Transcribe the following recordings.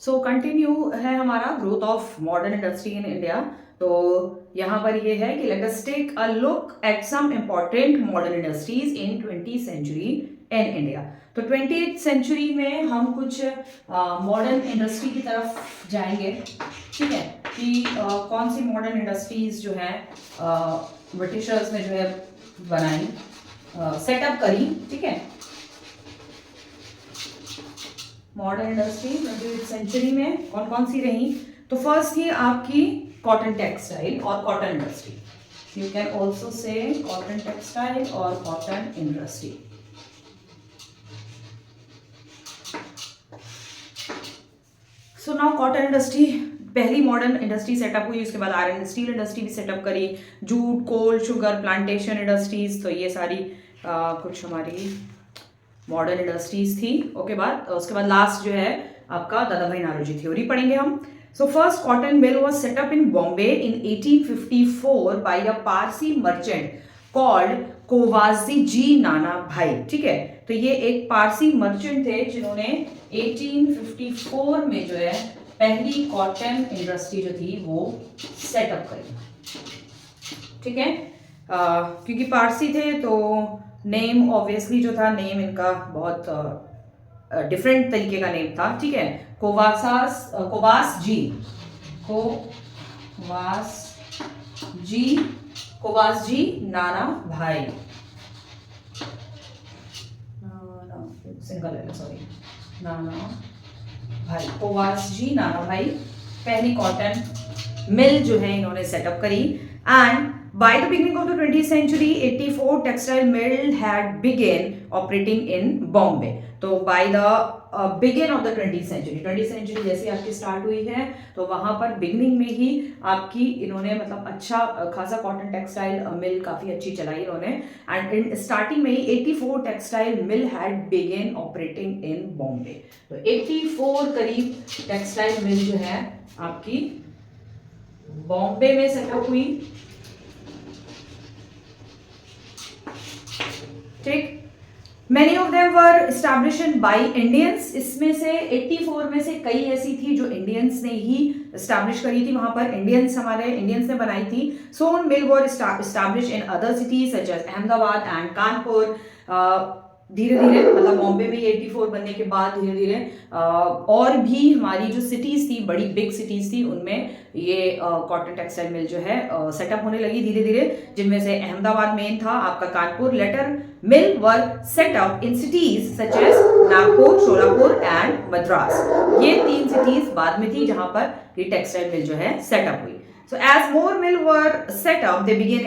सो continue है हमारा growth of modern industry in India. तो यहाँ पर ये है कि let us take a look at some important modern industries in 20th century in India. तो 20th सेंचुरी में हम कुछ मॉडर्न इंडस्ट्री की तरफ जाएंगे, ठीक है, कि कौन सी मॉडर्न इंडस्ट्रीज जो है ब्रिटिशर्स ने जो है बनाई, सेटअप करी, ठीक है, मॉडर्न इंडस्ट्री 20th सेंचुरी में कौन कौन सी रही। तो फर्स्ट थी आपकी कॉटन टेक्सटाइल और cotton industry. You can also say cotton textile और cotton industry. So now cotton industry पहली मॉडर्न इंडस्ट्री सेटअप हुई, उसके बाद आयरन स्टील इंडस्ट्री भी सेटअप करी, jute, coal, sugar, plantation industries. तो ये सारी कुछ हमारी मॉडर्न इंडस्ट्रीज थी। उसके बाद लास्ट जो है आपका दादा भाई नारोजी थ्योरी पढ़ेंगे हम। So first cotton mill was set up in Bombay in 1854 by a Parsi merchant called Cowasji ji Nanabhai, ठीक है। तो ये एक पारसी मर्चेंट थे जिन्होंने 1854 में जो है पहली कॉटन इंडस्ट्री जो थी वो सेटअप करी, ठीक है। क्योंकि पारसी थे तो नेम ऑब्वियसली जो था, नेम इनका बहुत डिफरेंट तरीके का नेम था, ठीक है। कोवास जी कोवास जी नाना भाई, सिंगल है, सॉरी, नाना भाई, कोवास जी नाना भाई पहली कॉटन मिल जो है इन्होंने सेटअप करी। And by the beginning of the 20th century 84 textile mill had begun operating in Bombay। तो by the begin of the 20th century जैसे आपकी स्टार्ट हुई है तो वहां पर बिगनिंग में ही आपकी इन्होंने मतलब अच्छा खासा कॉटन टेक्सटाइल मिल काफी अच्छी चलाई इन्होंने। एंड इन स्टार्टिंग में ही 84 textile mill had begun operating in Bombay. तो 84 करीब टेक्सटाइल मिल जो है आपकी बॉम्बे में सेटअप हुई, ठीक। Many of them were established by Indians। इसमें से 84 में से कई ऐसी थी जो इंडियंस ने ही एस्टैब्लिश करी थी, वहां पर हमारे इंडियंस ने बनाई थी। Soon mill were establish in other cities such as Ahmedabad and Kanpur. धीरे धीरे मतलब बॉम्बे में 84 बनने के बाद धीरे धीरे और भी हमारी जो सिटीज थी, बड़ी बिग सिटीज थी, उनमें ये कॉटन टेक्सटाइल मिल जो है सेटअप होने लगी धीरे धीरे, जिनमें से अहमदाबाद मेन था, आपका Kanpur. Later mill were set up in cities such as Nagpur, Sholapur and Madras. ये 3 सिटीज बाद में थी जहां पर ये टेक्सटाइल मिल जो है सेटअप हुई। So as more mill were set up, they began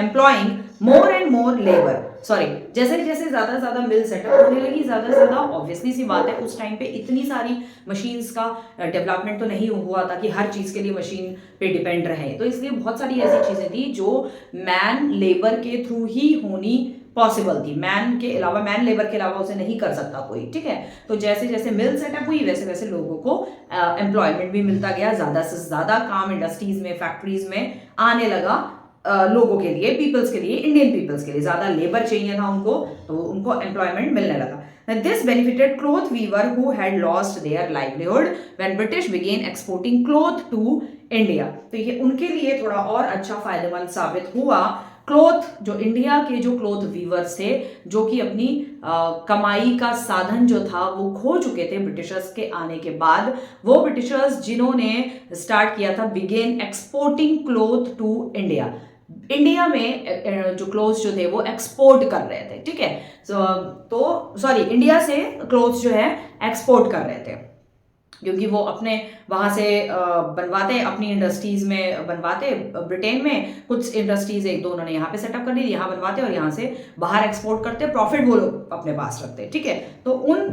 employing more and more labor। Sorry, जैसे जैसे ज्यादा मिल सेटअप होने लगी, ज्यादा ऑब्वियसली सी बात है उस टाइम पे इतनी सारी मशीन्स का डेवलपमेंट तो नहीं हुआ था कि हर चीज के लिए मशीन पे डिपेंड रहे। तो इसलिए बहुत सारी ऐसी चीजें थी जो मैन लेबर के थ्रू ही होनी पॉसिबल थी, मैन लेबर के अलावा उसे नहीं कर सकता कोई, ठीक है। तो जैसे जैसे मिल सेटअप हुई वैसे वैसे लोगों को एम्प्लॉयमेंट भी मिलता गया, ज्यादा से ज्यादा काम इंडस्ट्रीज में, फैक्ट्रीज में आने लगा। लोगों के लिए, पीपल्स के लिए, इंडियन पीपल्स के लिए ज्यादा लेबर चाहिए था उनको, तो उनको एम्प्लॉयमेंट मिलने लगा। Now this benefited cloth weaver who had lost their livelihood when British began exporting cloth to India। तो ये उनके लिए थोड़ा और अच्छा फायदेमंद साबित हुआ। क्लोथ जो इंडिया के जो क्लोथ वीवर्स थे, जो कि अपनी कमाई का साधन जो था वो खो चुके थे ब्रिटिशर्स के आने के बाद, वो ब्रिटिशर्स जिन्होंने स्टार्ट किया था began exporting cloth to India. India में जो क्लोथ्स जो थे वो एक्सपोर्ट कर रहे थे, ठीक है। तो सॉरी, इंडिया से क्लोथ्स जो है एक्सपोर्ट कर रहे थे, क्योंकि वो अपने वहां से बनवाते, अपनी इंडस्ट्रीज में बनवाते, ब्रिटेन में कुछ इंडस्ट्रीज एक दो उन्होंने यहाँ पे सेटअप कर दी, यहाँ बनवाते और यहाँ से बाहर एक्सपोर्ट करते, प्रॉफिट वो लोग अपने पास रखते, ठीक है। तो उन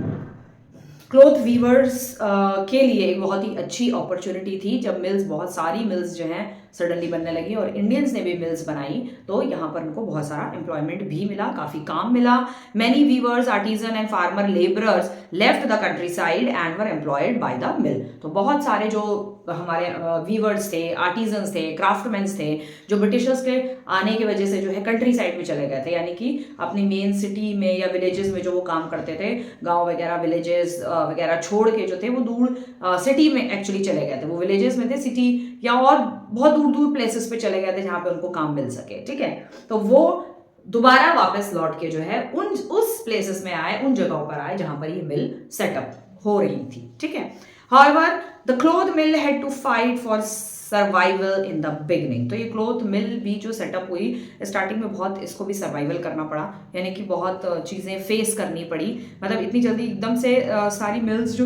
क्लोथ वीवर्स के लिए एक बहुत ही अच्छी अपॉर्चुनिटी थी जब मिल्स, बहुत सारी मिल्स जो हैं सडनली बनने लगी और इंडियंस ने भी मिल्स बनाई, तो यहाँ पर उनको बहुत सारा एम्प्लॉयमेंट भी मिला, काफी काम मिला। Many weavers, artisan and farmer labourers left the countryside and were employed by the mill. तो बहुत सारे जो हमारे वीवर्स थे, आर्टिजन्स थे, क्राफ्टमैन्स थे, जो ब्रिटिशर्स के आने की वजह से जो है कंट्री साइड में चले गए थे, यानी कि अपनी मेन सिटी में या विलेजेस में जो वो काम करते थे, गांव वगैरह, विलेजेस, वगैरह छोड़ के जो थे वो दूर सिटी में एक्चुअली चले गए थे, वो विलेजेस में थे, सिटी या और बहुत दूर दूर प्लेसेस पे चले गए थे जहाँ पे उनको काम मिल सके, ठीक है। तो वो दोबारा वापस लौट के जो है उस प्लेसेस में आए, उन जगहों पर आए जहां पर ये मिल सेटअप हो रही थी, ठीक है। However, the cloth mill had to fight for survival in the beginning. तो ये क्लोथ मिल भी जो सेटअप हुई स्टार्टिंग में बहुत इसको भी सर्वाइवल करना पड़ा, यानी कि बहुत चीज़ें फेस करनी पड़ी। मतलब इतनी जल्दी एकदम से सारी मिल्स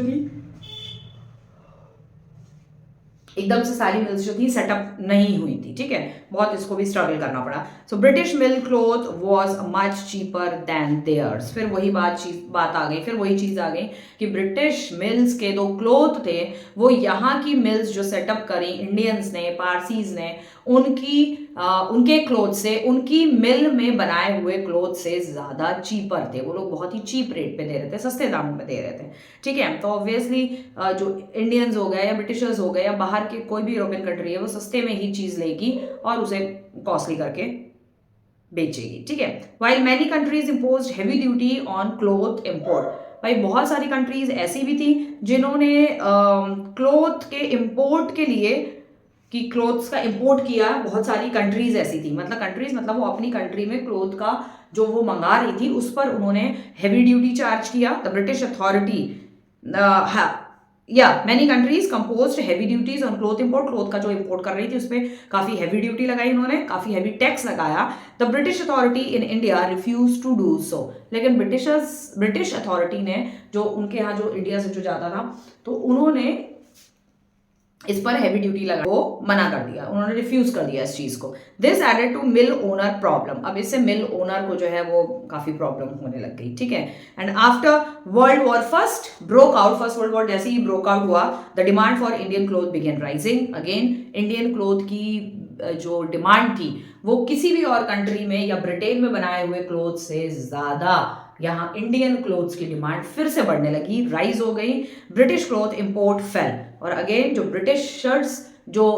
जो थी सेटअप नहीं हुई थी, ठीक है, बहुत इसको भी स्ट्रगल करना पड़ा। So British mill cloth was much cheaper than theirs. फिर वही बात आ गई, फिर वही चीज़ आ गई कि ब्रिटिश मिल्स के दो क्लोथ थे, वो यहाँ की मिल्स जो सेटअप करी इंडियंस ने, पारसीज ने, उनके क्लोथ से, उनकी मिल में बनाए हुए क्लोथ से ज़्यादा चीपर थे। वो लोग बहुत ही चीप रेट पे दे रहे थे, सस्ते दामों में दे रहे थे, ठीक है। तो ऑब्वियसली जो इंडियंस हो गए या ब्रिटिशर्स हो गए या बाहर के कोई भी यूरोपियन कंट्री है, वो सस्ते में ही चीज़ लेगी और उसे कॉस्टली करके बेचेगी, ठीक है। While many countries imposed heavy duty on cloth import. भाई बहुत सारी कंट्रीज ऐसी भी थी जिन्होंने क्लोथ के इम्पोर्ट के लिए कि क्लोथ्स का इंपोर्ट किया। बहुत सारी कंट्रीज ऐसी थी, मतलब वो अपनी कंट्री में क्लोथ का जो वो मंगा रही थी उस पर उन्होंने हेवी ड्यूटी चार्ज किया। The British authority many countries composed heavy duties on cloth import. Cloth का जो इंपोर्ट कर रही थी उस पर काफी हेवी ड्यूटी लगाई उन्होंने, काफी हेवी टैक्स लगाया। The British authority in India refuse to do so. लेकिन ब्रिटिश अथॉरिटी ने, जो उनके यहाँ जो इंडिया से जो जाता था, तो उन्होंने इस पर हैवी ड्यूटी लगा, वो मना कर दिया, उन्होंने रिफ्यूज कर दिया इस चीज को। This added to mill owner problem. अब इससे मिल ओनर को जो है वो काफी प्रॉब्लम होने लग गई, ठीक है। And after World War first world War जैसे ही ब्रोक आउट हुआ, the demand for Indian cloth began rising again. Indian cloth की जो डिमांड थी वो किसी भी और कंट्री में या ब्रिटेन में बनाए हुए क्लोथ से ज्यादा यहाँ इंडियन क्लोथ्स की डिमांड फिर से बढ़ने लगी, राइज हो गई। British cloth import fail. और अगेन जो ब्रिटिशर्स जो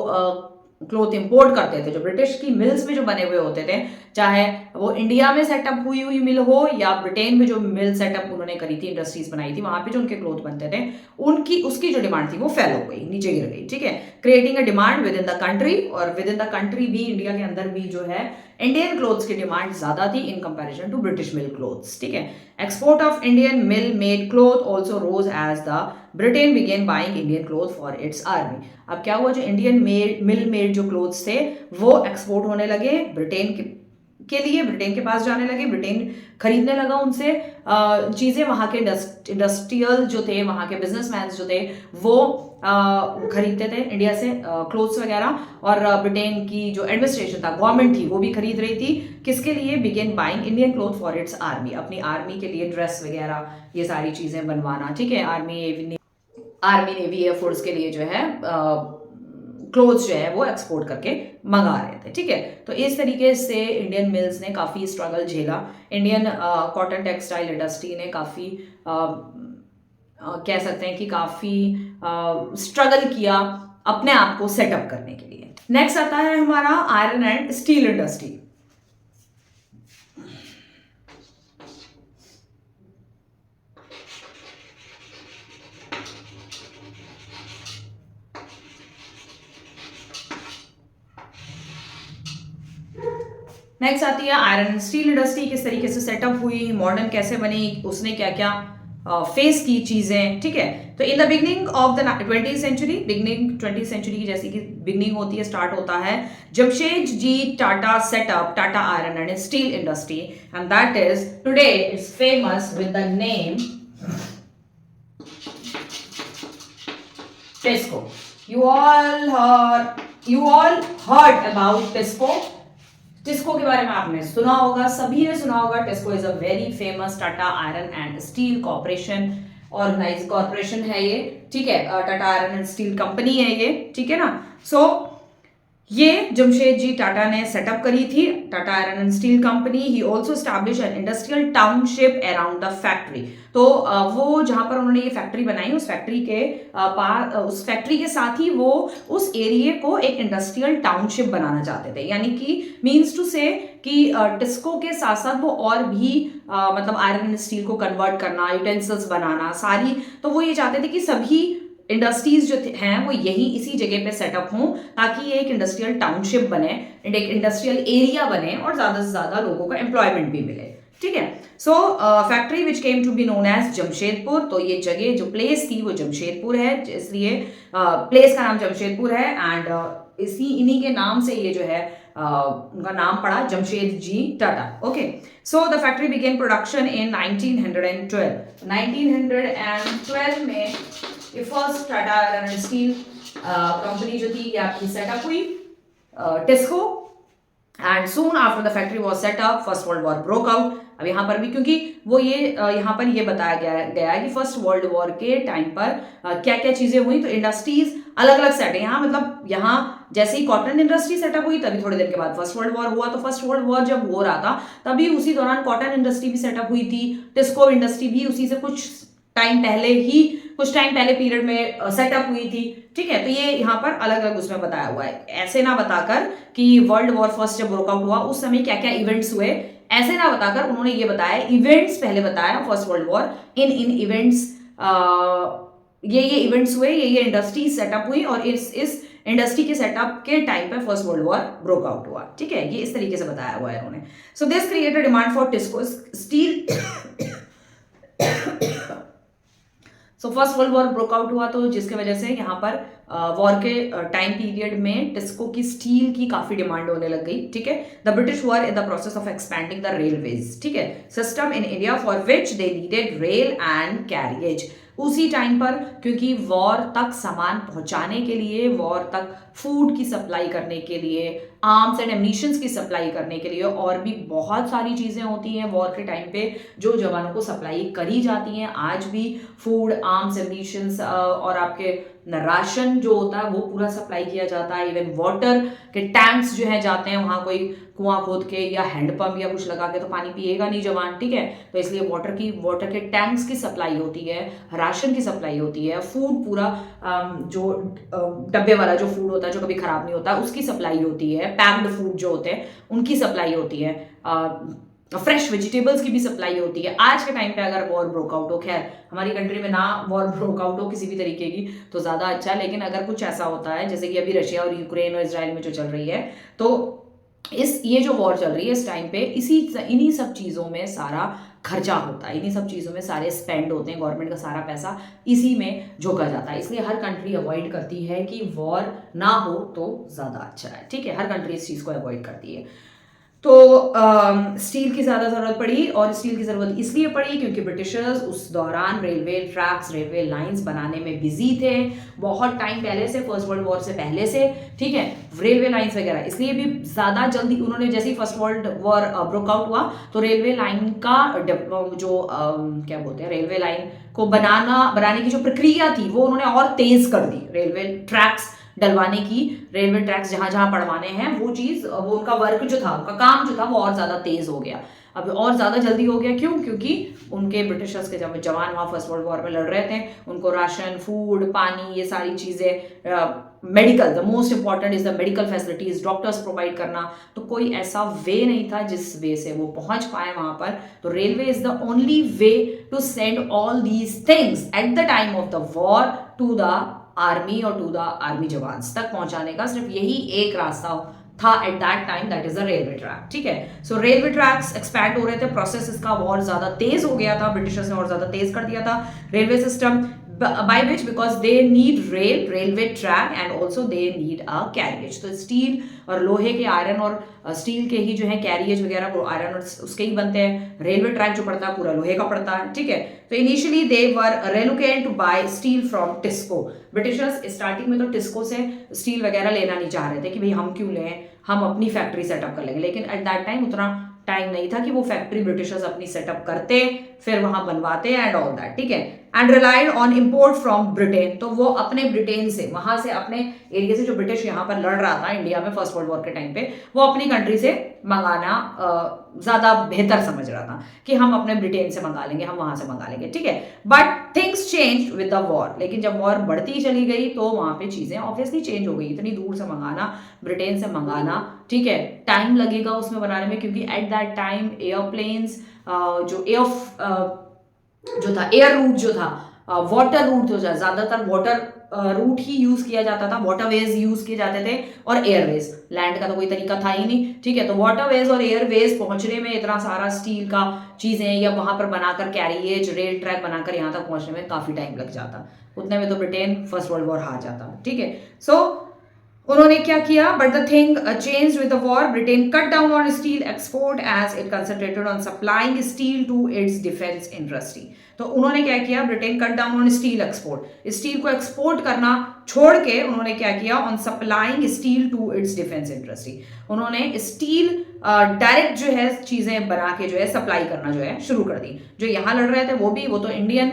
क्लोथ इंपोर्ट करते थे, जो ब्रिटिश की मिल्स में जो बने हुए होते थे, चाहे वो इंडिया में सेटअप हुई मिल हो या ब्रिटेन में जो मिल सेटअप उन्होंने करी थी, इंडस्ट्रीज बनाई थी, वहां पे जो उनके क्लोथ बनते थे, उसकी जो डिमांड थी वो फेल हो गई, नीचे गिर गई, ठीक है। Creating a demand with in the country, और विद इन द कंट्री भी, इंडिया के अंदर भी जो है इंडियन क्लोथ्स की डिमांड ज्यादा थी in comparison to British mill clothes, ठीक है। Export of Indian mill made cloth also rose as the Britain began buying Indian cloth for its army. अब क्या हुआ, जो इंडियन मिल मेड जो क्लोथ्स थे वो एक्सपोर्ट होने लगे ब्रिटेन के लिए, ब्रिटेन के पास जाने लगे, ब्रिटेन खरीदने लगा उनसे चीज़ें। वहाँ के इंडस्ट्रियल जो थे, वहाँ के बिजनेसमैन जो थे, वो खरीदते थे इंडिया से क्लोथ्स वगैरह, और ब्रिटेन की जो एडमिनिस्ट्रेशन था, गवर्नमेंट थी, वो भी खरीद रही थी। किसके लिए? Began buying Indian cloth for its army, अपनी आर्मी के लिए ड्रेस वगैरह ये सारी चीज़ें बनवाना, ठीक है। आर्मी नेवी एयरफोर्स के लिए जो है क्लोथ्स जो है वो एक्सपोर्ट करके मंगा रहे थे, ठीक है। तो इस तरीके से इंडियन मिल्स ने काफ़ी स्ट्रगल झेला। इंडियन कॉटन टेक्सटाइल इंडस्ट्री ने काफ़ी कह सकते हैं कि काफ़ी स्ट्रगल किया अपने आप को सेटअप करने के लिए। नेक्स्ट आता है हमारा iron and steel industry. Next आती है आयरन एंड स्टील इंडस्ट्री, किस तरीके से सेटअप हुई, मॉडर्न कैसे बनी, उसने क्या क्या फेस की चीजें, ठीक है। तो in the beginning of the 20th century की जैसी कि बिगनिंग होती है, स्टार्ट होता है, Jamshedji Tata set up Tata iron and steel industry, and that is today it's famous with the name TISCO. You all heard about TISCO. TISCO के बारे में आपने सुना होगा, सभी ने सुना होगा। TISCO is a very famous Tata iron and steel corporation, organise corporation है ये, ठीक है। Tata iron and steel company है ये, ठीक है ना। सो ये जमशेद जी टाटा ने सेटअप करी थी, Tata iron and steel company. He also establish an industrial township around the factory. तो वो जहां पर उन्होंने ये फैक्ट्री बनाई, उस फैक्ट्री के पास, उस फैक्ट्री के साथ ही वो उस एरिया को एक इंडस्ट्रियल टाउनशिप बनाना चाहते थे। यानी कि मीन्स टू से कि टिस्को के साथ साथ वो और भी मतलब आयरन एंड स्टील को कन्वर्ट करना, यूटेंसिल्स बनाना सारी, तो वो ये चाहते थे कि सभी इंडस्ट्रीज जो हैं वो यही इसी जगह पे सेटअप हों, ताकि ये एक इंडस्ट्रियल टाउनशिप बने, एक इंडस्ट्रियल एरिया बने और ज्यादा से ज्यादा लोगों को एम्प्लॉयमेंट भी मिले। ठीक है। So factory which came to be known as Jamshedpur. तो ये जगह जो प्लेस थी वो जमशेदपुर है, इसलिए प्लेस का नाम जमशेदपुर है। एंड इन्हीं के नाम से ये जो है उनका नाम पड़ा, Jamshed ji Tata. Okay. So the factory began production in 1912। 1912 में ये first Tata iron and steel company जो थी ये आपकी सेटअप हुई, TISCO. And soon after the factory was setup first world war broke out. अब यहाँ पर भी क्योंकि वो ये यहाँ पर ये बताया गया है कि फर्स्ट वर्ल्ड वॉर के टाइम पर क्या क्या चीजें हुई, तो इंडस्ट्रीज अलग अलग सेट है यहाँ। मतलब यहाँ जैसे ही कॉटन इंडस्ट्री सेटअप हुई तभी थोड़ी देर के बाद फर्स्ट वर्ल्ड वॉर हुआ। तो फर्स्ट वर्ल्ड वॉर जब हो रहा था तभी उसी दौरान कॉटन इंडस्ट्री भी सेटअप हुई थी, टिस्को इंडस्ट्री भी उसी से कुछ टाइम पहले पीरियड में सेटअप हुई थी। ठीक है। तो ये यहाँ पर अलग अलग उसमें बताया हुआ है, ऐसे ना बताकर कि वर्ल्ड वॉर फर्स्ट जब ब्रोकआउट हुआ उस समय क्या क्या इवेंट्स हुए, ऐसे ना बताकर उन्होंने ये बताया, इवेंट्स पहले बताया फर्स्ट वर्ल्ड वॉर, इन इवेंट्स ये इवेंट्स हुए, ये इंडस्ट्री सेटअप हुई और इस इंडस्ट्री के सेटअप के टाइम पे first world war broke out हुआ। ठीक है, ये इस तरीके से बताया हुआ है उन्होंने। So this created demand for TISCO steel. So first world war broke out हुआ, तो जिसके वजह से यहाँ पर वॉर के टाइम पीरियड में टिस्को की स्टील की काफी डिमांड होने लग गई। ठीक है। The British were in the process of expanding the railways, ठीक है, system in India for which they needed rail and carriage. उसी टाइम पर क्योंकि वॉर तक सामान पहुंचाने के लिए, वॉर तक फूड की सप्लाई करने के लिए, आर्म्स एंड एम्यूनिशंस की सप्लाई करने के लिए और भी बहुत सारी चीज़ें होती हैं वॉर के टाइम पे जो जवानों को सप्लाई करी जाती हैं। आज भी फूड, आर्म्स, एम्यूनिशंस और आपके राशन जो होता है वो पूरा सप्लाई किया जाता है। इवन वाटर के टैंक्स जो है जाते हैं वहाँ, कोई कुआं खोद के या हैंडपंप या कुछ लगा के तो पानी पिएगा नहीं जवान। ठीक है। तो इसलिए वाटर के टैंक्स की सप्लाई होती है, राशन की सप्लाई होती है, फूड पूरा जो डब्बे वाला जो फूड होता है जो कभी खराब नहीं होता उसकी सप्लाई होती है, पैक्ड फूड जो होते हैं उनकी सप्लाई होती है, फ्रेश वेजिटेबल्स की भी सप्लाई होती है। आज के टाइम पे अगर वॉर ब्रोकआउट हो, खैर हमारी कंट्री में ना वॉर ब्रोकआउट हो किसी भी तरीके की तो ज़्यादा अच्छा है, लेकिन अगर कुछ ऐसा होता है जैसे कि अभी रशिया और यूक्रेन और इसराइल में जो चल रही है, तो ये जो वॉर चल रही है इस टाइम पे इन्हीं सब चीज़ों में सारा खर्चा होता है, इन्हीं सब चीज़ों में सारे स्पेंड होते हैं, गवर्नमेंट का सारा पैसा इसी में झोंका जाता है। इसलिए हर कंट्री अवॉइड करती है कि वॉर ना हो तो ज़्यादा अच्छा है। ठीक है, हर कंट्री इस चीज़ को अवॉइड करती है। तो स्टील की ज़्यादा ज़रूरत पड़ी, और स्टील की ज़रूरत इसलिए पड़ी क्योंकि ब्रिटिशर्स उस दौरान रेलवे ट्रैक्स, रेलवे लाइंस बनाने में बिजी थे बहुत टाइम पहले से, फर्स्ट वर्ल्ड वॉर से पहले से। ठीक है, रेलवे लाइंस वगैरह इसलिए भी ज़्यादा जल्दी उन्होंने, जैसे ही फर्स्ट वर्ल्ड वॉर ब्रोकआउट हुआ तो रेलवे लाइन का जो क्या बोलते हैं, रेलवे लाइन को बनाने की जो प्रक्रिया थी वो उन्होंने और तेज़ कर दी। रेलवे ट्रैक्स डलवाने की, रेलवे ट्रैक्स जहां जहां पड़वाने हैं वो चीज, वो उनका वर्क जो था, उनका काम जो था वो और ज्यादा तेज हो गया, अब और ज्यादा जल्दी हो गया। क्यों? क्योंकि उनके ब्रिटिशर्स के जब जवान वहां फर्स्ट वर्ल्ड वॉर में लड़ रहे थे, उनको राशन, फूड, पानी, ये सारी चीजें, medical, the most important is the medical facilities, doctors provide करना, तो कोई ऐसा वे नहीं था जिस वे से वो पहुंच पाए वहां पर। तो railway is the only way to send all these things at the time of the war to the army और टू द आर्मी जवान्स तक पहुंचाने का सिर्फ यही एक रास्ता था at that time, that is the railway track. ठीक है, सो रेलवे ट्रैक्स एक्सपैंड हो रहे थे, प्रोसेस इसका और ज्यादा तेज हो गया था, ब्रिटिशर्स ने और ज्यादा तेज कर दिया था railway system, by which because they need railway track and also they need a carriage। तो स्टील और लोहे के, आयरन और स्टील के ही जो है कैरियज वगैरह वो आयरन और उसके ही बनते हैं, रेलवे ट्रैक जो पड़ता है पूरा लोहे का पड़ता है। ठीक है, तो initially they were reluctant to buy steel from TISCO. Britishers starting में तो टिस्को से स्टील वगैरह लेना नहीं चाह रहे थे कि भाई हम क्यों लें, हम अपनी फैक्ट्री सेटअप कर लेंगे, लेकिन एट दैट टाइम उतना टाइम नहीं था कि वो फैक्ट्री ब्रिटिशर्स अपनी सेटअप करते फिर वहां बनवाते एंड ऑल दैट। ठीक है, and relied on import from Britain. तो वो अपने ब्रिटेन से, वहां से अपने एरिया से, जो ब्रिटिश यहाँ पर लड़ रहा था इंडिया में फर्स्ट वर्ल्ड वॉर के टाइम पे, वो अपनी कंट्री से मंगाना ज्यादा बेहतर समझ रहा था कि हम अपने ब्रिटेन से मंगा लेंगे, हम वहां से मंगा लेंगे, ठीक है। But things change with the war. लेकिन जब वॉर बढ़ती चली गई तो वहां पे चीजें ऑब्वियसली चेंज हो गई। इतनी दूर से मंगाना, ब्रिटेन से मंगाना, ठीक है, टाइम लगेगा उसमें बनाने में, क्योंकि एट दैट टाइम एयरप्लेन्स जो जो था, एयर रूट जो था, वाटर रूट जो था, ज्यादातर वाटर रूट ही यूज किया जाता था, वाटरवेज यूज किए जाते थे, और एयरवेज, लैंड का तो कोई तरीका था ही नहीं, ठीक है। तो वाटरवेज और एयरवेज पहुंचने में इतना सारा स्टील का चीजें या वहां पर बनाकर कैरियज, रेल ट्रैक बनाकर यहाँ तक पहुंचने में काफी टाइम लग जाता। उतने में तो ब्रिटेन फर्स्ट वर्ल्ड वॉर हार जाता, ठीक है। सो उन्होंने क्या किया, but the thing change with the war. Britain cut down on steel export as it concentrated on supplying steel to its defence industry. तो उन्होंने क्या किया, Britain cut down on steel export, steel को एक्सपोर्ट करना छोड़ के उन्होंने क्या किया, on supplying steel to its defence industry. उन्होंने स्टील डायरेक्ट जो है चीजें बना के जो है सप्लाई करना जो है शुरू कर दी। जो यहाँ लड़ रहे थे वो तो इंडियन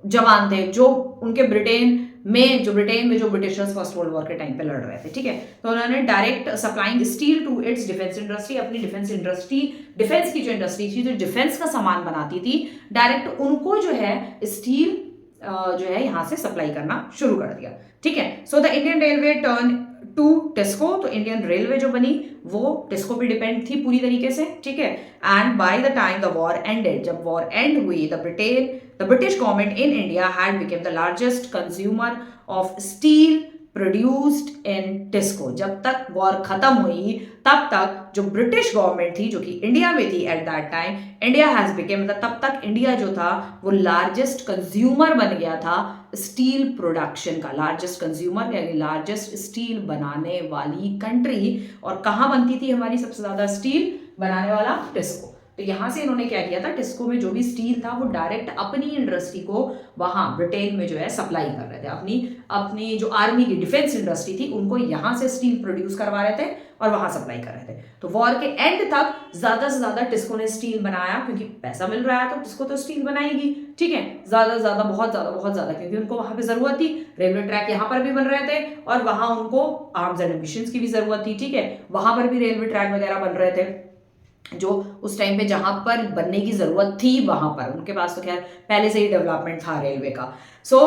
जवान थे, जो उनके ब्रिटेन में जो ब्रिटिशर्स फर्स्ट वर्ल्ड वॉर के टाइम पे लड़ रहे थे, ठीक है। तो उन्होंने direct supplying steel to its defence industry, अपनी डिफेंस इंडस्ट्री, डिफेंस की जो इंडस्ट्री थी, जो डिफेंस का सामान बनाती थी, डायरेक्ट उनको जो है स्टील जो है यहां से सप्लाई करना शुरू कर दिया, ठीक है। So the Indian railway turn to TISCO. तो इंडियन रेलवे जो बनी वो टिस्को पे डिपेंड थी पूरी तरीके से, ठीक है। And by the time the war ended, जब वॉर एंड हुई, the British government in India had became the largest consumer of steel produced in TISCO. जब तक वॉर खत्म हुई तब तक जो ब्रिटिश गवर्नमेंट थी, जो कि इंडिया में थी eight that time, India has became, तब तक इंडिया जो था वो लार्जेस्ट कंज्यूमर बन गया था स्टील प्रोडक्शन का, लार्जेस्ट कंज्यूमर यानी लार्जेस्ट स्टील बनाने वाली कंट्री। और कहाँ बनती थी हमारी सबसे ज्यादा स्टील बनाने वाला, टिस्को। तो यहां से इन्होंने क्या किया था, टिस्को में जो भी स्टील था वो डायरेक्ट अपनी इंडस्ट्री को वहां ब्रिटेन में जो है सप्लाई कर रहे थे। अपनी जो आर्मी की डिफेंस इंडस्ट्री थी उनको यहां से स्टील प्रोड्यूस करवा रहे थे और वहां सप्लाई कर रहे थे। तो वॉर के एंड तक ज्यादा से ज्यादा टिस्को ने स्टील बनाया, क्योंकि पैसा मिल रहा है तो टिस्को तो स्टील बनाएगी, ठीक है। ज्यादा से ज्यादा, बहुत ज्यादा, क्योंकि उनको वहां पे जरूरत थी। रेलवे ट्रैक यहाँ पर भी बन रहे थे और वहां उनको आर्म्स एंड एम्यूनिशंस की भी जरूरत थी, ठीक है। वहां पर भी रेलवे ट्रैक वगैरह बन रहे थे, जो उस टाइम पे जहां पर बनने की जरूरत थी वहां पर उनके पास तो खैर पहले से ही डेवलपमेंट था रेलवे का। So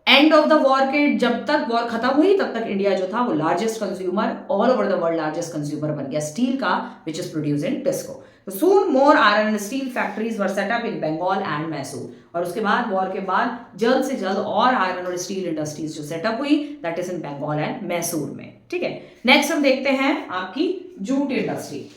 and of the war के, जब तक वॉर खत्म हुई तब तक इंडिया जो था वो largest consumer, all over the world largest consumer बन गया स्टील का, which is produce in TISCO. Soon more iron and steel factories were set up in Bengal and Mysore. और उसके बाद वॉर के बाद जल्द से जल्द और आयरन और स्टील इंडस्ट्रीज जो सेटअप हुई, that is in Bengal and Mysore में, ठीक है। नेक्स्ट हम देखते हैं आपकी jute industry.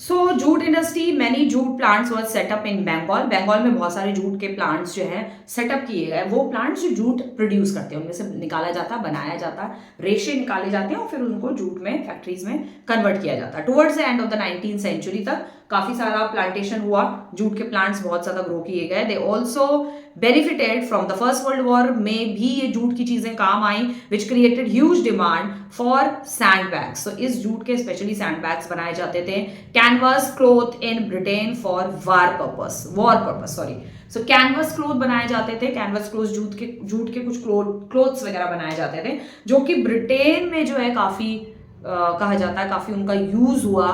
So jute industry, many jute plants were set up in Bengal. Bengal में बहुत सारे जूट के प्लांट्स जो हैं सेटअप किए गए। वो प्लांट्स जो जूट प्रोड्यूस करते हैं उनमें से निकाला जाता, बनाया जाता, रेशे निकाले जाते हैं और फिर उनको जूट में फैक्ट्रीज में कन्वर्ट किया जाता है। Towards the end of the 19th century तक काफी सारा प्लांटेशन हुआ, जूट के प्लांट्स बहुत ज्यादा ग्रो किए गए। They also benefited from the first world war में भी ये जूट की चीजें काम आई, which created huge demand for sand bags. तो इस जूट के स्पेशली सैंड बैग्स बनाए जाते थे। Canvas cloth in Britain for war purpose so canvas cloth बनाए जाते थे। कैनवास क्लॉथ जूट के कुछ क्लोथ्स वगैरह बनाए जाते थे, जो कि ब्रिटेन में जो है काफी कहा जाता है, काफी उनका यूज हुआ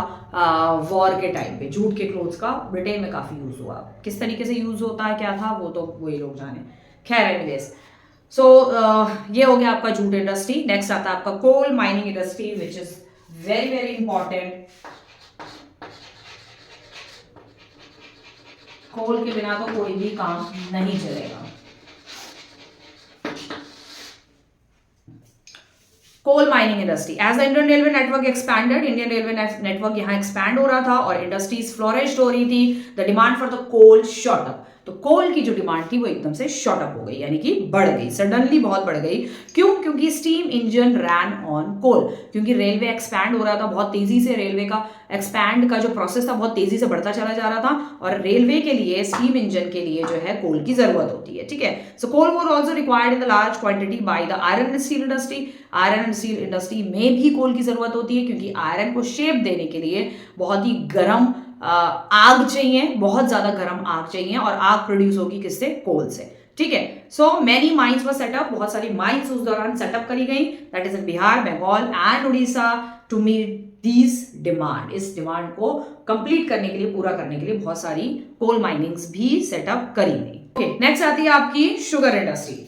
वॉर के टाइम पे। जूट के क्लोथ्स का ब्रिटेन में काफी यूज हुआ। किस तरीके से यूज होता है, क्या था, वो तो वही लोग जाने। खैर एनीवेज, सो ये हो गया आपका जूट इंडस्ट्री। नेक्स्ट आता है आपका coal mining industry, which is very very important. Coal के बिना तो कोई भी काम नहीं चलेगा। Coal mining industry, as the Indian railway network expanded, Indian railway network यहाँ एक्सपैंड हो रहा था और इंडस्ट्रीज फ्लोरिश्ड हो रही थी। The demand for the coal shot up. तो कोल की जो डिमांड थी वो एकदम से शॉर्ट अप हो गई, यानी कि बढ़ गई, सडनली बहुत बढ़ गई। क्यों? क्योंकि स्टीम इंजन रैन ऑन कोल, क्योंकि रेलवे एक्सपैंड हो रहा था बहुत तेजी से, रेलवे का एक्सपैंड का जो प्रोसेस था बहुत तेजी से बढ़ता चला जा रहा था, और रेलवे के लिए स्टीम इंजन के लिए जो है कोल की जरूरत होती है, ठीक है। So coal was also required in the large quantity by the iron and steel industry. Iron and steel industry में भी कोल की जरूरत होती है, क्योंकि आयरन को शेप देने के लिए बहुत ही गर्म आग चाहिए, बहुत ज्यादा गर्म आग चाहिए, और आग प्रोड्यूस होगी किससे? कोल से, ठीक है। So many mines were set up, बहुत सारी माइंस उस दौरान सेटअप करी गई, that is in Bihar, Bengal and Orissa, to meet these demand. इस डिमांड को कंप्लीट करने के लिए, पूरा करने के लिए बहुत सारी कोल माइनिंग्स भी सेटअप करी गई। ओके, नेक्स्ट आती है आपकी शुगर इंडस्ट्री।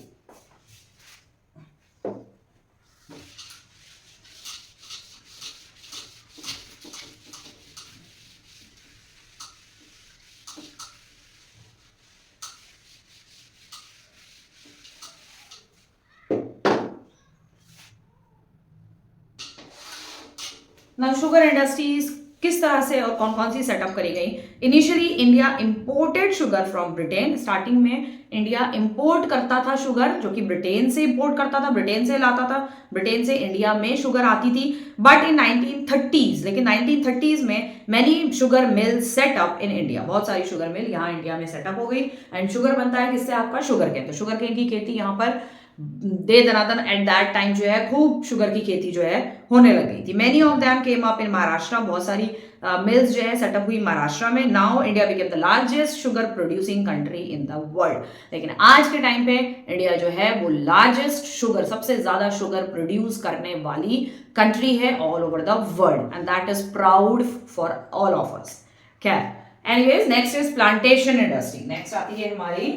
ना शुगर इंडस्ट्रीज किस तरह से और कौन कौन सी सेटअप करी गई? Initially India imported sugar from Britain. Starting में इंडिया इंपोर्ट करता था शुगर, जो कि ब्रिटेन से इंपोर्ट करता था, ब्रिटेन से लाता था, ब्रिटेन से इंडिया में शुगर आती थी। बट इन 1930s, लेकिन 1930s में मैनी शुगर मिल सेटअप इन इंडिया, बहुत सारी शुगर मिल यहाँ इंडिया में सेटअप हो गई। एंड शुगर बनता है किससे? आपका शुगर केन। तो शुगर केन की खेती यहाँ पर दे दनादन एट दैट टाइम जो है खूब शुगर की खेती जो है होने लग गई थी। Many of them came up in Maharashtra, बहुत सारी मिल्स जो है सेटअप हुई महाराष्ट्र में। Now India became the largest sugar producing country in the world. लेकिन आज के टाइम पे इंडिया जो है वो लार्जेस्ट शुगर, सबसे ज्यादा शुगर प्रोड्यूस करने वाली कंट्री है all over the world, and that is proud for all of us. खैर, anyways, next is plantation industry. Next आती है हमारी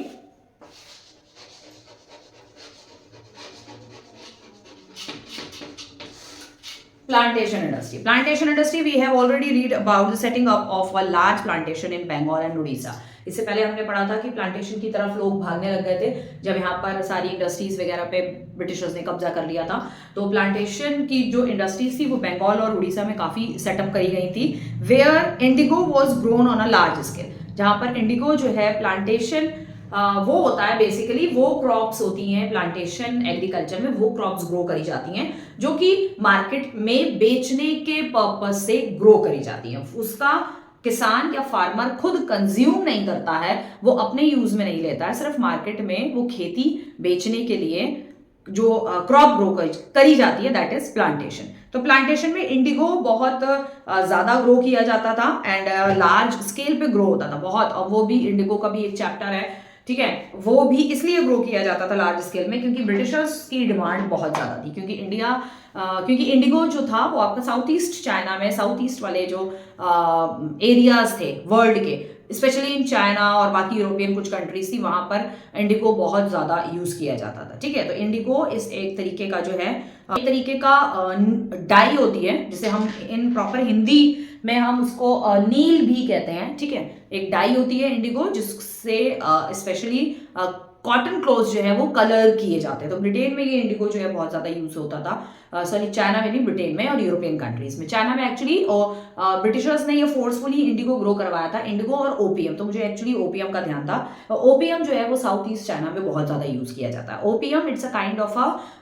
plantation industry. Plantation industry, we have already read about the setting up of a large plantation in Bengal and Odisha. इससे पहले हमने पढ़ा था कि प्लांटेशन की तरफ लोग भागने लग गए थे जब यहाँ पर सारी इंडस्ट्रीज वगैरह पे ब्रिटिशर्स ने कब्जा कर लिया था। तो प्लांटेशन की जो इंडस्ट्रीज थी वो बंगाल और उड़ीसा में काफी सेटअप करी गई थी, where indigo was grown on a large scale. जहाँ पर इंडिगो जो है प्लांटेशन वो होता है, बेसिकली वो क्रॉप्स होती हैं प्लांटेशन एग्रीकल्चर में, वो क्रॉप्स ग्रो करी जाती हैं जो कि मार्केट में बेचने के पर्पज से ग्रो करी जाती हैं। उसका किसान या फार्मर खुद कंज्यूम नहीं करता है, वो अपने यूज में नहीं लेता है, सिर्फ मार्केट में वो खेती बेचने के लिए जो क्रॉप ग्रो करी जाती है, दैट इज प्लांटेशन। तो प्लांटेशन में इंडिगो बहुत ज्यादा ग्रो किया जाता था एंड लार्ज स्केल पे ग्रो होता था बहुत, और वो भी इंडिगो का भी एक चैप्टर है, ठीक है। वो भी इसलिए ग्रो किया जाता था लार्ज स्केल में क्योंकि ब्रिटिशर्स की डिमांड बहुत ज्यादा थी, क्योंकि इंडिगो जो था वो आपका साउथ ईस्ट चाइना में, साउथ ईस्ट वाले जो एरियाज थे वर्ल्ड के, स्पेशली इन चाइना और बाकी यूरोपियन कुछ कंट्रीज थी, वहां पर इंडिगो बहुत ज्यादा यूज किया जाता था, ठीक है। तो इंडिगो इस एक तरीके का जो है, एक तरीके का डाई होती है, जिसे हम इन प्रॉपर हिंदी में हम उसको नील भी कहते हैं, ठीक है। एक डाई होती है इंडिगो जिससे स्पेशली कॉटन क्लोथ जो है वो कलर किए जाते हैं। तो ब्रिटेन में ये इंडिगो जो है बहुत ज्यादा यूज होता था, सॉरी चाइना में नहीं, ब्रिटेन में और यूरोपियन कंट्रीज में। चाइना में एक्चुअली ब्रिटिशर्स ने ये फोर्सफुली इंडिगो ग्रो करवाया था, इंडिगो और ओपीएम। तो मुझे एक्चुअली ओपीएम का ध्यान था। ओपीएम जो है वो साउथ ईस्ट चाइना में बहुत ज्यादा यूज किया जाता है। Opium it's a kind of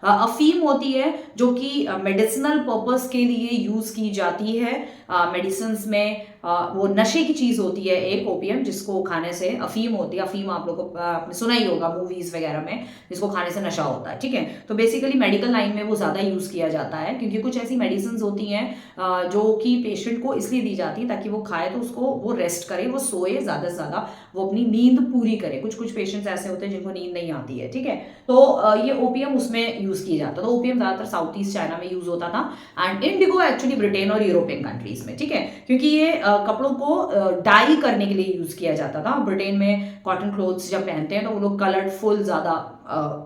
अफीम होती है जो कि मेडिसिनल पर्पस के लिए यूज की जाती है। मेडिसिन में वो नशे की चीज होती है एक ओपीएम, जिसको खाने से अफीम होती है। अफीम आप लोगों को आपने सुना ही होगा मूवीज वगैरह में, जिसको खाने से नशा होता है, ठीक है। तो बेसिकली मेडिकल लाइन में वो ज्यादा यूज किया जाता है, क्योंकि कुछ ऐसी मेडिसिन होती हैं जो कि पेशेंट को इसलिए दी जाती है ताकि वो खाए तो उसको वो रेस्ट करे, वो सोए, ज्यादा से ज्यादा वो अपनी नींद पूरी करे। कुछ कुछ पेशेंट्स ऐसे होते हैं जिनको नींद नहीं आती है, ठीक है। तो ये ओपीएम उसमें यूज किया जाता है। तो ओपीएम ज्यादातर साउथ ईस्ट चाइना में यूज होता था, एंड इंडिगो एक्चुअली ब्रिटेन और यूरोपियन कंट्रीज में, ठीक है, क्योंकि ये कपड़ों को डाई करने के लिए यूज किया जाता था। ब्रिटेन में कॉटन क्लोथ्स जब पहनते हैं तो वो लोग कलरफुल ज्यादा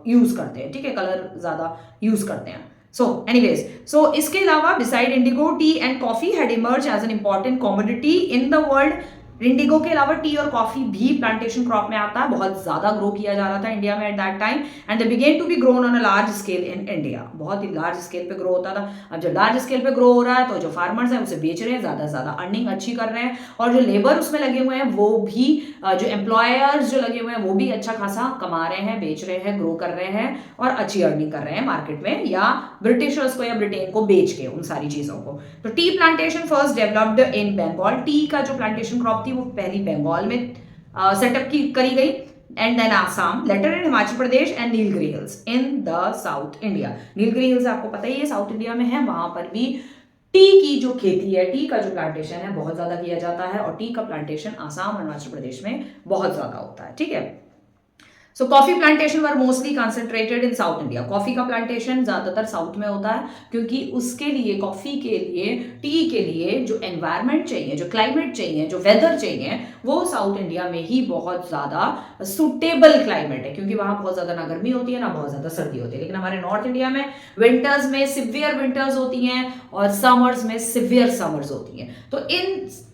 यूज करते हैं, ठीक है, कलर ज्यादा यूज करते हैं। So anyways, so इसके अलावा beside indigo, tea and coffee had emerged as an important commodity in the world. Indigo के अलावा टी और कॉफी भी प्लांटेशन क्रॉप में आता है, बहुत ज्यादा ग्रो किया जा रहा था इंडिया में at that time, and they began to be grown on a large scale in India. बहुत ही लार्ज स्केल पे ग्रो होता था। अब जब लार्ज स्केल पे ग्रो हो रहा है तो जो फार्मर्स हैं उसे बेच रहे हैं, ज्यादा से ज्यादा अर्निंग अच्छी कर रहे हैं, और जो लेबर उसमें लगे हुए हैं वो भी, जो एम्प्लॉयर्स जो लगे हुए हैं वो भी अच्छा खासा कमा रहे हैं, बेच रहे हैं, ग्रो कर रहे हैं और अच्छी अर्निंग कर रहे हैं मार्केट में, या ब्रिटिशर्स को या ब्रिटेन को बेच के उन सारी चीजों को। तो tea plantation first developed in Bengal. Tea का जो प्लांटेशन क्रॉप थी वो पहली बंगाल में सेटअप की करी गई, and then Assam, later in Himachal Pradesh and Nilgiri hills in the South India. Nilgiri hills आपको पता ही है साउथ इंडिया में है, वहां पर भी टी की जो खेती है, टी का जो प्लांटेशन है बहुत ज्यादा किया जाता है, और टी का प्लांटेशन आसाम और हिमाचल प्रदेश में बहुत ज्यादा होता है। ठीक है, so coffee plantation were mostly concentrated in south India. Coffee का प्लांटेशन ज्यादातर साउथ में होता है, क्योंकि उसके लिए, कॉफी के लिए, टी के लिए जो एनवायरमेंट चाहिए, जो क्लाइमेट चाहिए, जो वेदर चाहिए, वो साउथ इंडिया में ही बहुत ज्यादा सुटेबल क्लाइमेट है, क्योंकि वहां बहुत ज्यादा ना गर्मी होती है ना बहुत ज्यादा सर्दी होती है। लेकिन हमारे नॉर्थ इंडिया में विंटर्स में सिवियर विंटर्स होती हैं और समर्स में सिवियर समर्स होती हैं। तो इस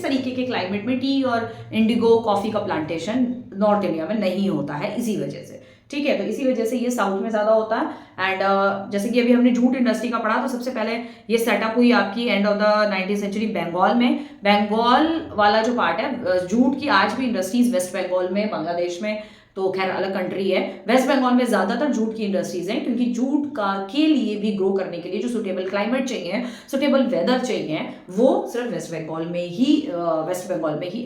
तरीके के क्लाइमेट में टी और इंडिगो कॉफी का प्लांटेशन नॉर्थ इंडिया में नहीं होता है, इसी वजह से। ठीक है, तो इसी वजह से ये साउथ में ज्यादा होता है। एंड जैसे कि अभी हमने जूट इंडस्ट्री का पढ़ा, तो सबसे पहले ये सेटअप हुई आपकी end of the 19th century Bengal में। बंगाल वाला जो पार्ट है जूट की, आज भी इंडस्ट्रीज वेस्ट बंगाल में, बांग्लादेश में, तो खैर अलग कंट्री है, वेस्ट बंगाल में ज्यादातर जूट की इंडस्ट्रीज हैं, क्योंकि जूट का के लिए भी ग्रो करने के लिए जो सुटेबल क्लाइमेट चाहिए, सुटेबल वेदर चाहिए, वो सिर्फ वेस्ट बंगाल में ही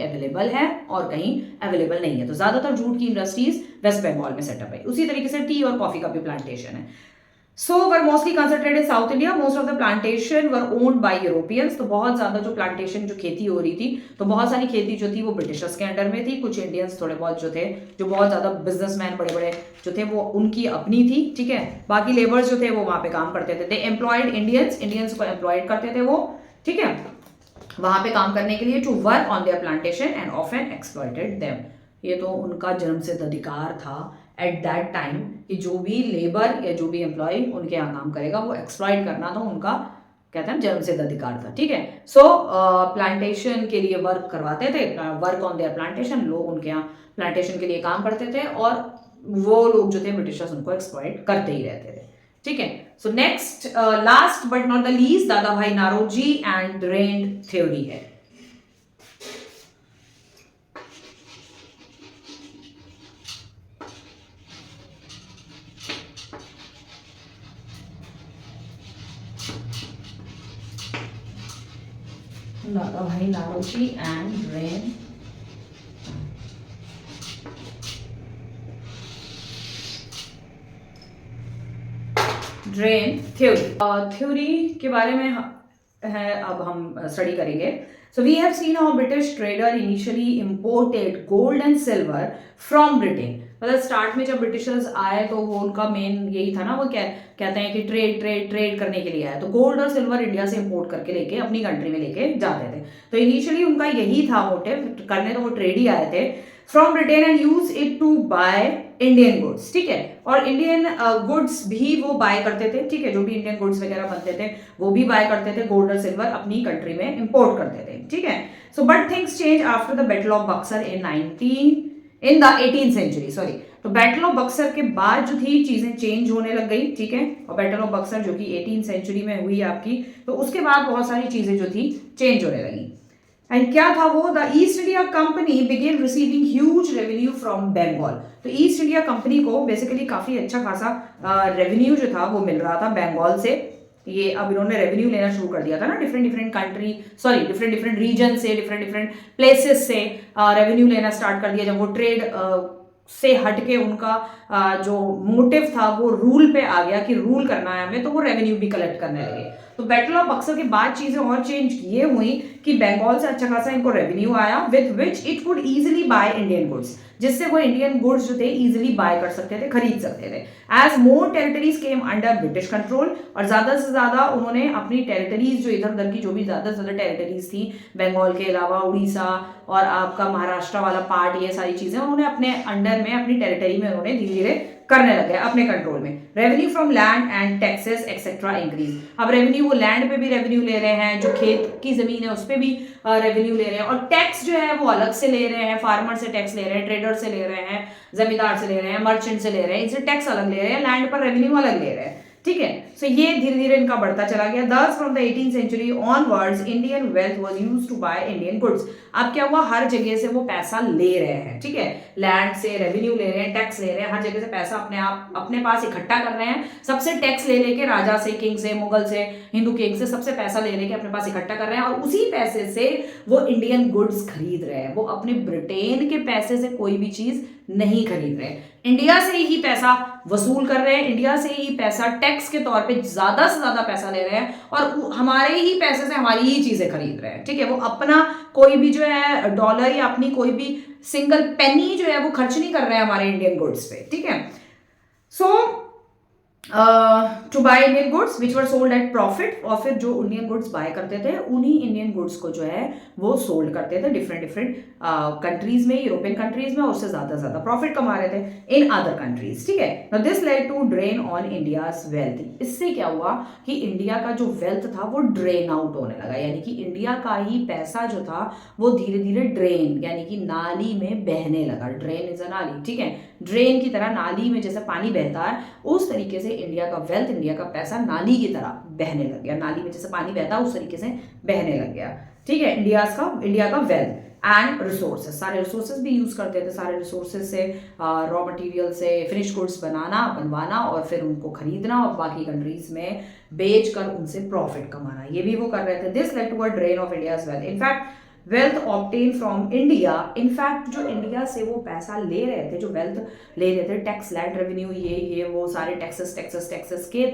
अवेलेबल है और कहीं अवेलेबल नहीं है। तो ज्यादातर जूट की इंडस्ट्रीज वेस्ट बंगाल में सेटअप है। उसी तरीके से टी और कॉफी का भी प्लांटेशन है। So were mostly concentrated in South India. Most of the plantation were owned by Europeans. तो बहुत ज्यादा जो प्लांटेशन, जो खेती हो रही थी, तो बहुत सारी खेती जो थी वो ब्रिटिशर्स के अंडर में थी। कुछ इंडियंस थोड़े बहुत जो थे, जो बहुत ज्यादा बिजनेसमैन बड़े बड़े जो थे, वो उनकी अपनी थी। ठीक है, बाकी लेबर्स जो थे वो वहां पे काम करते थे। दे एम्प्लॉयड इंडियंस को एम्प्लॉयड करते थे वो, ठीक है, वहां पे काम करने के लिए, to work on their plantation and often exploited them. ये तो उनका जन्मसिद्ध अधिकार था एट दैट टाइम कि जो भी लेबर या जो भी एम्प्लॉय उनके यहाँ काम करेगा वो एक्सप्लॉइट करना तो उनका, कहते हैं, जन्मसिद्ध अधिकार था। ठीक है, सो प्लांटेशन के लिए वर्क करवाते थे, वर्क ऑन देयर प्लांटेशन, लोग उनके यहाँ प्लांटेशन के लिए काम करते थे, और वो लोग जो थे ब्रिटिशर्स उनको एक्सप्लॉइट करते ही रहते थे। ठीक है, so next, last but not the least, दादा भाई नारोजी एंड ड्रेन थ्योरी है। दादा भाई नारोजी एंड ड्रेन थ्योरी के बारे में है अब हम स्टडी करेंगे। So we have seen how British trader initially imported gold and silver from Britain. मतलब स्टार्ट में जब ब्रिटिशर्स आए तो वो उनका मेन यही था ना, वो क्या कहते हैं कि ट्रेड करने के लिए आए, तो गोल्ड और सिल्वर इंडिया से इंपोर्ट करके लेके अपनी कंट्री में लेके जाते थे। तो इनिशियली उनका यही था मोटिव, करने तो वो ट्रेड ही आए थे from Britain and use it to buy Indian goods. ठीक है, और इंडियन गुड्स भी वो बाय करते थे। ठीक है, जो भी इंडियन गुड्स वगैरह बनते थे वो भी बाय करते थे, गोल्ड और सिल्वर अपनी कंट्री में इंपोर्ट करते थे। ठीक है, so but things change after the battle of Buxar in the 18th century. Sorry, तो बैटल ऑफ बक्सर के बाद जो थी चीजें चेंज होने लग गई। ठीक है, और बैटल ऑफ बक्सर जो कि 18th सेंचुरी में हुई आपकी, तो उसके बाद बहुत सारी चीजें जो थी चेंज होने लगी। एंड क्या था वो, the East India company began receiving huge revenue from Bengal. तो ईस्ट इंडिया कंपनी को बेसिकली काफी अच्छा खासा रेवेन्यू जो था वो मिल रहा था बंगाल से। ये अब इन्होंने रेवेन्यू लेना शुरू कर दिया था ना, डिफरेंट रीजन से, डिफरेंट प्लेसेस से रेवेन्यू लेना स्टार्ट कर दिया। जब वो ट्रेड से हटके उनका जो मोटिव था वो रूल पे आ गया कि रूल करना है हमें, तो वो रेवेन्यू भी कलेक्ट करने लगे। तो बैटल ऑफ बक्सर के बाद चीजें और चेंज ये हुई कि बंगाल से अच्छा खासा इनको रेवेन्यू आया, with which it could easily bye Indian goods, जिससे वो इंडियन गुड्स जो थे इजीली बाय कर सकते थे, खरीद सकते थे। As more territories came under British control, और ज्यादा से ज्यादा उन्होंने अपनी टेरिटरीज जो इधर उधर की जो भी ज्यादा से ज्यादा टेरिटरीज थी, बंगाल के अलावा उड़ीसा और आपका महाराष्ट्र वाला पार्ट, ये सारी चीजें उन्होंने अपने अंडर में, अपनी टेरिटरी में उन्होंने धीरे धीरे करने लग गए अपने कंट्रोल में। Revenue from land and taxes etcetera increase. अब रेवेन्यू, वो लैंड पे भी रेवेन्यू ले रहे हैं, जो खेत की जमीन है उस पर भी रेवेन्यू ले रहे हैं, और टैक्स जो है वो अलग से ले रहे हैं, फार्मर से टैक्स ले रहे हैं, ट्रेडर से ले रहे हैं, जमींदार से ले रहे हैं, मर्चेंट से ले रहे हैं, इनसे टैक्स अलग ले रहे हैं, लैंड पर रेवेन्यू अलग ले रहे हैं। ठीक है, सो ये धीरे धीरे इनका बढ़ता चला गया। Thus from the 18th century onwards Indian wealth was used to buy Indian goods. अब क्या हुआ, हर जगह से वो पैसा ले रहे हैं, ठीक है, लैंड से रेवेन्यू ले रहे हैं, टैक्स ले रहे हैं, हर जगह से पैसा अपने पास इकट्ठा कर रहे हैं, सबसे टैक्स ले लेके, राजा से, किंग से, मुगल से, हिंदू किंग से, सबसे पैसा ले लेके अपने पास इकट्ठा कर रहे हैं, और उसी पैसे से वो इंडियन गुड्स खरीद रहे हैं। वो अपने ब्रिटेन के पैसे से कोई भी चीज नहीं खरीद रहे, इंडिया से ही पैसा वसूल कर रहे हैं, इंडिया से ही पैसा टैक्स के तौर पे ज्यादा से ज्यादा पैसा ले रहे हैं, और हमारे ही पैसे से हमारी ही चीजें खरीद रहे हैं। ठीक है, वो अपना कोई भी जो है डॉलर या अपनी कोई भी सिंगल पेनी जो है वो खर्च नहीं कर रहे हैं हमारे इंडियन गुड्स पे। ठीक है, so to buy Indian goods which were sold at profit, और फिर जो इंडियन गुड्स बाय करते थे उन्हीं इंडियन गुड्स को जो है वो सोल्ड करते थे डिफरेंट कंट्रीज में, यूरोपियन कंट्रीज में, और उससे ज्यादा प्रॉफिट कमा रहे थे इन अदर कंट्रीज। ठीक है, now this led to drain on India's wealth. इससे क्या हुआ कि इंडिया का जो वेल्थ था वो ड्रेन आउट होने लगा, यानी कि इंडिया का ही पैसा जो था वो धीरे धीरे ड्रेन, यानी कि नाली में बहने लगा। ड्रेन इज अ नाली, ठीक है, ड्रेन की तरह नाली में जैसे पानी बहता है उस तरीके से इंडिया का वेल्थ, इंडिया का पैसा नाली की तरह बहने लग गया। नाली में जैसे पानी बहता है उस तरीके से बहने लग गया। ठीक है, इंडिया का वेल्थ एंड रिसोर्सेज, सारे रिसोर्सेज भी यूज करते थे, सारे रिसोर्सेज से रॉ मटेरियल से फिनिश गुड्स बनवाना और फिर उनको खरीदना और बाकी कंट्रीज में बेच कर उनसे प्रॉफिट कमाना, ये भी वो कर रहे थे। This led to a drain of India's wealth. In fact wealth obtain from India, in fact जो इंडिया से वो पैसा ले रहे थे, जो वेल्थ ले रहे थे, टैक्स, लैंड रेवेन्यू, ये वो सारे टैक्सेस के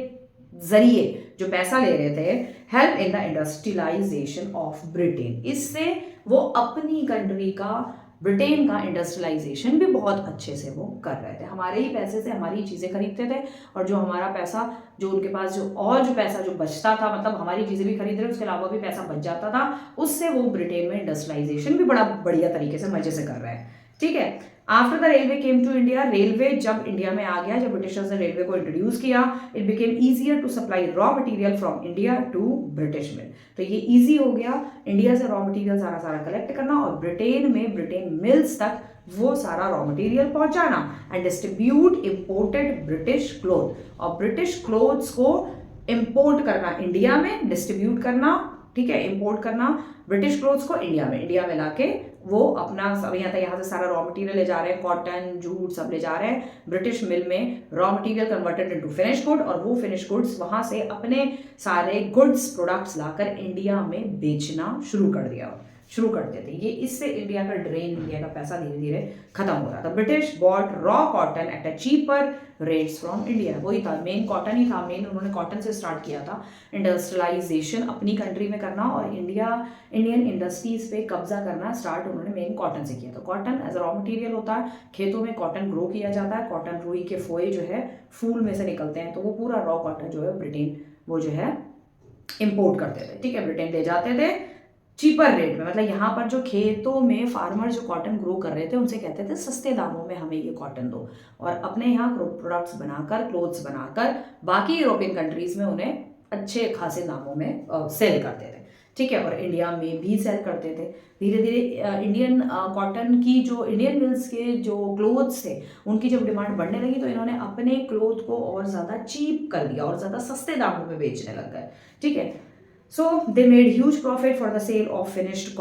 जरिए जो पैसा ले रहे थे, help in the industrialisation of Britain. इससे वो अपनी कंट्री का, ब्रिटेन का इंडस्ट्रियलाइजेशन भी बहुत अच्छे से वो कर रहे थे। हमारे ही पैसे से हमारी चीज़ें खरीदते थे, और जो हमारा पैसा, जो उनके पास जो पैसा जो बचता था, मतलब हमारी चीज़ें भी खरीद रहे, उसके अलावा भी पैसा बच जाता था, उससे वो ब्रिटेन में इंडस्ट्रियलाइजेशन भी बड़ा बढ़िया तरीके से मजे से कर रहे हैं। ठीक है, after the railway came to India, railway जब इंडिया में आ गया, जब ब्रिटिशर्स ने रेलवे को इंट्रोड्यूस किया, it became easier to supply raw material from India to British mill. तो ये ईजी हो गया इंडिया से रॉ मटेरियल सारा कलेक्ट करना और ब्रिटेन मिल्स तक वो सारा रॉ मटेरियल पहुंचाना, and distribute imported British cloth, और ब्रिटिश क्लोथ्स को इंपोर्ट करना इंडिया में, डिस्ट्रीब्यूट करना, ठीक है, इंपोर्ट करना ब्रिटिश क्लोथ्स को इंडिया में लाके वो अपना सब यहाँ से सारा रॉ मटेरियल ले जा रहे हैं, कॉटन, जूट सब ले जा रहे हैं ब्रिटिश मिल में, raw material converted into finish good, और वो फिनिश गुड्स वहां से अपने सारे गुड्स प्रोडक्ट्स लाकर इंडिया में बेचना शुरू करते थे। ये इससे इंडिया का पैसा धीरे धीरे खत्म हो रहा था। British bought raw cotton at a cheaper rates from India, वही था, मेन कॉटन ही था, उन्होंने कॉटन से स्टार्ट किया था इंडस्ट्रियलाइजेशन अपनी कंट्री में करना, और इंडियन इंडस्ट्रीज पे कब्जा करना स्टार्ट उन्होंने मेन कॉटन से किया। तो cotton as a raw material होता है, खेतों में कॉटन ग्रो किया जाता है, कॉटन रुई के फोए जो है फूल में से निकलते हैं, तो वो पूरा रॉ कॉटन जो है ब्रिटेन वो जो है इम्पोर्ट करते थे। ठीक है, ब्रिटेन ले जाते थे चीपर रेट में, मतलब यहाँ पर जो खेतों में फार्मर जो कॉटन ग्रो कर रहे थे उनसे कहते थे सस्ते दामों में हमें ये कॉटन दो, और अपने यहाँ प्रोडक्ट्स बनाकर, क्लोथ्स बनाकर बाकी यूरोपियन कंट्रीज में उन्हें अच्छे खासे दामों में सेल करते थे। ठीक है, और इंडिया में भी सेल करते थे। धीरे धीरे इंडियन कॉटन की जो इंडियन मिल्स के जो क्लोथ्स थे उनकी जब डिमांड बढ़ने लगी तो इन्होंने अपने क्लोथ को और ज़्यादा चीप कर दिया और ज़्यादा सस्ते दामों में बेचने लग गए। ठीक है, so they made huge profit for the sale of finished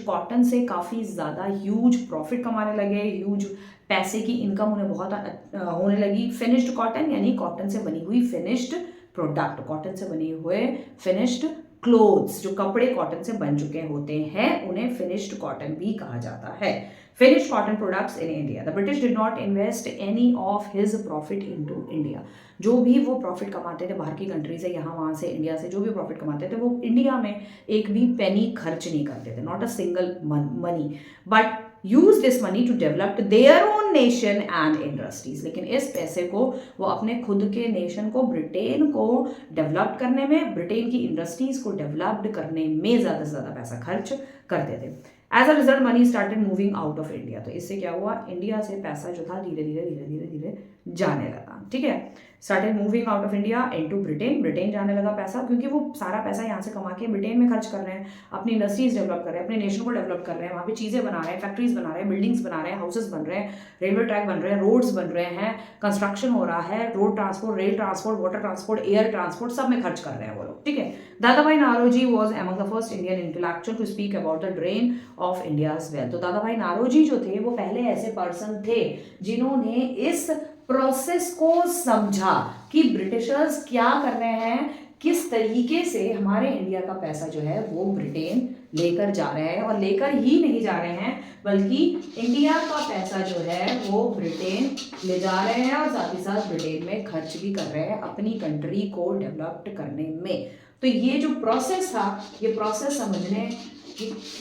cotton से काफ़ी ज़्यादा ह्यूज प्रॉफिट कमाने लगे, ह्यूज पैसे की इनकम उन्हें बहुत होने लगी। फिनिश्ड कॉटन यानी कॉटन से बनी हुई फिनिश्ड प्रोडक्ट, कॉटन से बने हुए फिनिश्ड क्लोथ्स, जो कपड़े कॉटन से बन चुके होते हैं उन्हें फिनिश्ड कॉटन भी कहा जाता है। Finished cotton products in India, the British did not invest any of his profit into India. जो भी वो प्रॉफिट कमाते थे बाहर की कंट्री से, यहाँ वहाँ से, इंडिया से जो भी प्रॉफिट कमाते थे वो इंडिया में एक भी पेनी खर्च नहीं करते थे, not a single money, but use this money to develop their own nation and industries. लेकिन इस पैसे को वो अपने खुद के नेशन को, ब्रिटेन को डेवलप करने में, ब्रिटेन की इंडस्ट्रीज को डेवलप्ड करने में ज़्यादा से ज़्यादा पैसा खर्च करते थे। As a result money started moving out of India. तो इससे क्या हुआ, इंडिया से पैसा जो था धीरे धीरे धीरे धीरे धीरे जाने लगा, ठीक है। Started moving out of India into Britain, Britain जाने लगा पैसा, क्योंकि वो सारा पैसा यहाँ से कमा के ब्रिटेन में खर्च कर रहे हैं, अपनी इंडस्ट्रीज डेवलप कर रहे हैं, अपने नेशन को डेवलप कर रहे हैं, वहाँ पे चीज़ें बना रहे हैं, फैक्ट्रीज बना रहे हैं, बिल्डिंग्स बना रहे हैं, हाउसेस बन रहे हैं, रेलवे ट्रैक बन रहे हैं, रोड्स बन रहे हैं, कंस्ट्रक्शन हो रहा है, road transport, rail transport, water transport, air transport, सब में खर्च कर रहे हैं वो लोग, ठीक है। Dadabhai Naoroji was among the first Indian intellectual to speak about the drain of India's wealth. तो दादाभाई नारोजी जो थे वो पहले ऐसे पर्सन थे जिन्होंने इस प्रोसेस को समझा कि ब्रिटिशर्स क्या कर रहे हैं, किस तरीके से हमारे इंडिया का पैसा जो है वो ब्रिटेन लेकर जा रहे हैं, और लेकर ही नहीं जा रहे हैं बल्कि इंडिया का पैसा जो है वो ब्रिटेन ले जा रहे हैं, और साथ ही साथ ब्रिटेन में खर्च भी कर रहे हैं अपनी कंट्री को डेवलप करने में। तो ये जो प्रोसेस था, ये प्रोसेस समझने,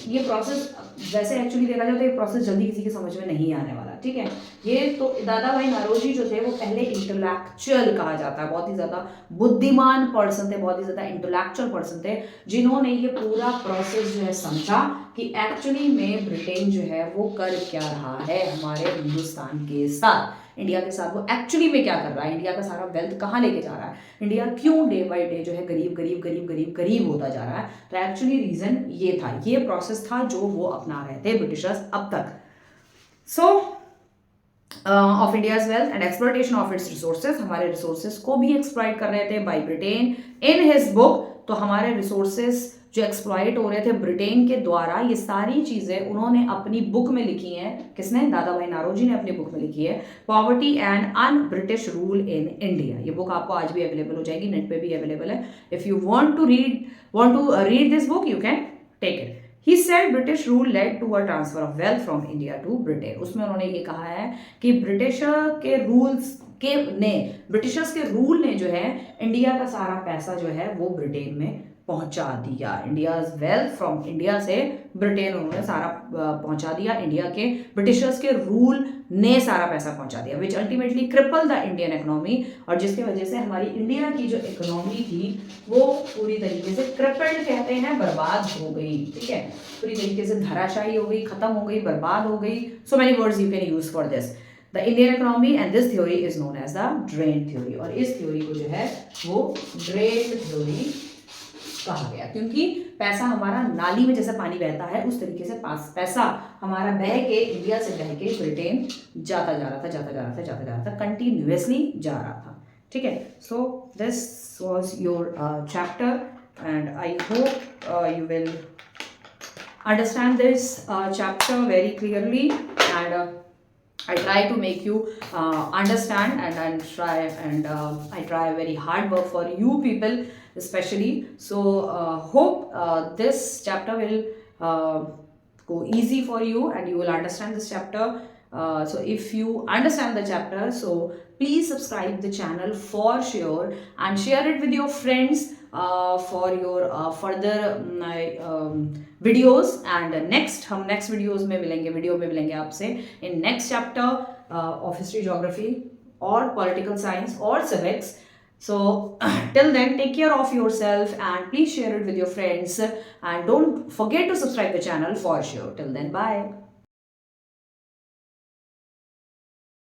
ये प्रोसेस वैसे एक्चुअली देखा जाए तो ये प्रोसेस जल्दी किसी के समझ में नहीं आने वाला, ठीक है। ये तो दादाभाई नारोजी जो थे वो पहले इंटेलेक्चुअल कहा जाता है, बहुत ही ज़्यादा बुद्धिमान पर्सन थे, बहुत ही ज़्यादा इंटेलेक्चुअल पर्सन थे, जिन्होंने ये पूरा प्रोसेस जो है समझा कि एक्चुअली में ब्रिटेन जो है वो कर क्या रहा है हमारे हिंदुस्तान के साथ, इंडिया के साथ वो एक्चुअली में क्या कर रहा है, इंडिया का सारा वेल्थ कहाँ लेके जा रहा है, इंडिया क्यों डे बाय डे जो है गरीब गरीब गरीब गरीब गरीब होता जा रहा है। तो एक्चुअली रीजन ये था, ये प्रोसेस था जो वो अपना रहे थे ब्रिटिशर्स अब तक। So of India's wealth and exploitation of its resources, हमारे रिसोर्सेज को भी एक्सप्लॉइट कर रहे थे by Britain in his book. तो हमारे रिसोर्सेज जो एक्सप्लॉइट हो रहे थे ब्रिटेन के द्वारा, ये सारी चीज़ें उन्होंने अपनी बुक में लिखी हैं। किसने? दादाभाई नारोजी ने अपनी बुक में लिखी है, poverty and un British rule in India. ये बुक आपको आज भी अवेलेबल हो जाएगी, नेट पे भी अवेलेबल है। If you want to read this book you can take it. He said British rule led to a transfer of wealth from India to Britain. उसमें उन्होंने ये कहा है कि ब्रिटिशर्स के रूल ने जो है इंडिया का सारा पैसा जो है वो ब्रिटेन में पहुंचा दिया। इंडियाज वेल्थ फ्रॉम इंडिया से ब्रिटेन उन्होंने सारा पहुंचा दिया, इंडिया के ब्रिटिशर्स के रूल ने सारा पैसा पहुंचा दिया, which ultimately cripple the Indian economy. और जिसकी वजह से हमारी इंडिया की जो इकोनॉमी थी वो पूरी तरीके से क्रिपल्ड कहते हैं, बर्बाद हो गई, ठीक है, पूरी तरीके से धराशायी हो गई, खत्म हो गई, बर्बाद हो गई। So many words you can use for this. The Indian economy and this theory is known as the drain theory. और इस थ्योरी को जो है वो ड्रेन थ्योरी कहा गया, क्योंकि पैसा हमारा नाली में जैसे पानी बहता है उस तरीके से पैसा हमारा बह के इंडिया से बह के ब्रिटेन जाता जा रहा था, कंटिन्यूअसली जा रहा था, ठीक है। So this was your chapter and I hope you will understand this chapter very clearly, and I try to make you understand, and I try very hard work for you people especially. So hope this chapter will go easy for you and you will understand this chapter. So if you understand the chapter, so please subscribe the channel for sure and share it with your friends for your further videos. And हम next video में मिलेंगे आपसे in next chapter of history, geography और political science or civics. So till then, take care of yourself and please share it with your friends, and don't forget to subscribe the channel for sure. Till then, bye.